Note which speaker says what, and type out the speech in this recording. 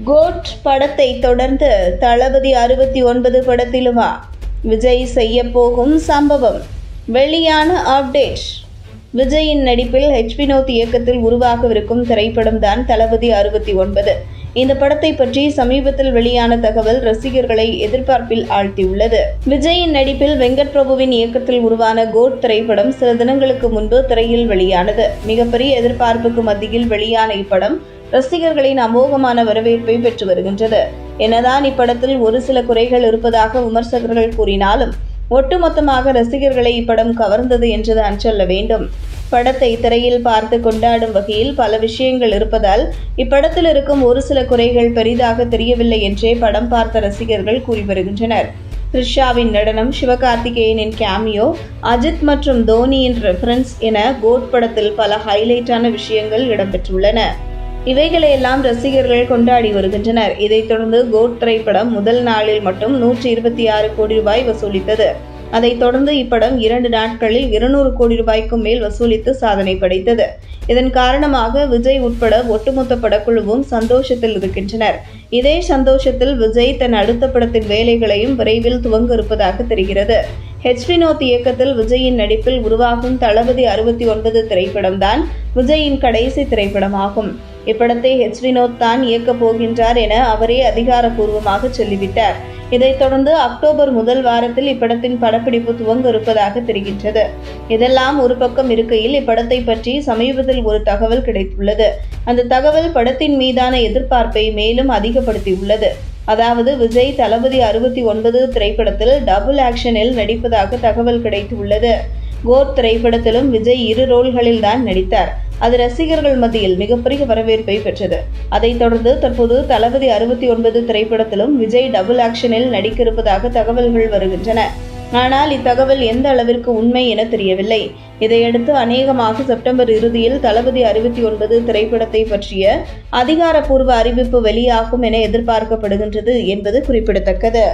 Speaker 1: Code படத்தை தொடர்ந்து தளபதி 69 படத்திலுமா விஜய் செய்ய போகும் சம்பவம்? வெளியான அப்டேட். விஜயின் நடிப்பில் வினோத் இயக்கத்தில் உருவாகவிருக்கும் திரைப்படம் தான் தளபதி 69. இந்த படத்தை பற்றி சமீபத்தில் வெளியான தகவல் ரசிகர்களை எதிர்பார்ப்பில் ஆழ்த்தியுள்ளது. விஜயின் நடிப்பில் வெங்கட் பிரபுவின் இயக்கத்தில் உருவான கோட் திரைப்படம் சில தினங்களுக்கு முன்பு திரையில் வெளியானது. மிகப்பெரிய எதிர்பார்ப்புக்கு மத்தியில் வெளியான இப்படம் ரசிகர்களின் அமோகமான வரவேற்பை பெற்று வருகின்றது. என்னதான் இப்படத்தில் ஒரு சில குறைகள் இருப்பதாக விமர்சகர்கள் கூறினாலும் ஒட்டுமொத்தமாக ரசிகர்களை இப்படம் கவர்ந்தது என்றுதான் சொல்ல வேண்டும். படத்தை திரையில் பார்த்து கொண்டாடும் வகையில் பல விஷயங்கள் இருப்பதால் இப்படத்தில் இருக்கும் ஒரு சில குறைகள் பெரிதாக தெரியவில்லை என்றே படம் பார்த்த ரசிகர்கள் கூறி வருகின்றனர். த்ரிஷாவின் நடனம், சிவகார்த்திகேயனின் கேமியோ, அஜித் மற்றும் தோனியின் ரெஃபரன்ஸ் என கோட் படத்தில் பல ஹைலைட்டான விஷயங்கள் இடம்பெற்றுள்ளன. இவைகளையெல்லாம் ரசிகர்கள் கொண்டாடி வருகின்றனர். இதைத் தொடர்ந்து கோட் திரைப்படம் முதல் நாளில் மட்டும் 126 கோடி ரூபாய் வசூலித்தது. அதைத் தொடர்ந்து இப்படம் 2 நாட்களில் 200 கோடி ரூபாய்க்கும் மேல் வசூலித்து சாதனை படைத்தது. இதன் காரணமாக விஜய் உட்பட ஒட்டுமொத்த படக்குழுவும் சந்தோஷத்தில் இருக்கின்றனர். இதே சந்தோஷத்தில் விஜய் தன் அடுத்த படத்தின் வேலைகளையும் விரைவில் துவங்க இருப்பதாக தெரிகிறது. வினோத் இயக்கத்தில் விஜயின் நடிப்பில் உருவாகும் தளபதி 69 திரைப்படம் தான் விஜயின் கடைசி திரைப்படமாகும். இப்படத்தை வினோத் தான் இயக்கப் போகின்றார் என அவரே அதிகாரப்பூர்வமாக சொல்லிவிட்டார். இதைத் தொடர்ந்து அக்டோபர் முதல் வாரத்தில் இப்படத்தின் படப்பிடிப்பு துவங்க இருப்பதாக தெரிகின்றது. இதெல்லாம் ஒரு பக்கம் இருக்கையில் இப்படத்தை பற்றி சமீபத்தில் ஒரு தகவல் கிடைத்துள்ளது. அந்த தகவல் படத்தின் மீதான எதிர்பார்ப்பை மேலும் அதிகப்படுத்தியுள்ளது. அதாவது விஜய் தளபதி 69 திரைப்படத்தில் டபுள் ஆக்ஷனில் நடிப்பதாக தகவல் கிடைத்துள்ளது. கோட் திரைப்படத்திலும் விஜய் 2 ரோல்களில் தான் நடித்தார். அது ரசிகர்கள் மத்தியில் மிகப்பெரிய வரவேற்பை பெற்றது. அதைத் தொடர்ந்து தற்போது தளபதி 69 திரைப்படத்திலும் விஜய் டபுள் ஆக்ஷனில் நடிக்க இருப்பதாக தகவல்கள் வருகின்றன. ஆனால் இத்தகவல் எந்த அளவிற்கு உண்மை என தெரியவில்லை. இதையடுத்து அநேகமாக செப்டம்பர் இறுதியில் தளபதி 69 திரைப்படத்தை பற்றிய அதிகாரப்பூர்வ அறிவிப்பு வெளியாகும் என எதிர்பார்க்கப்படுகின்றது என்பது குறிப்பிடத்தக்கது.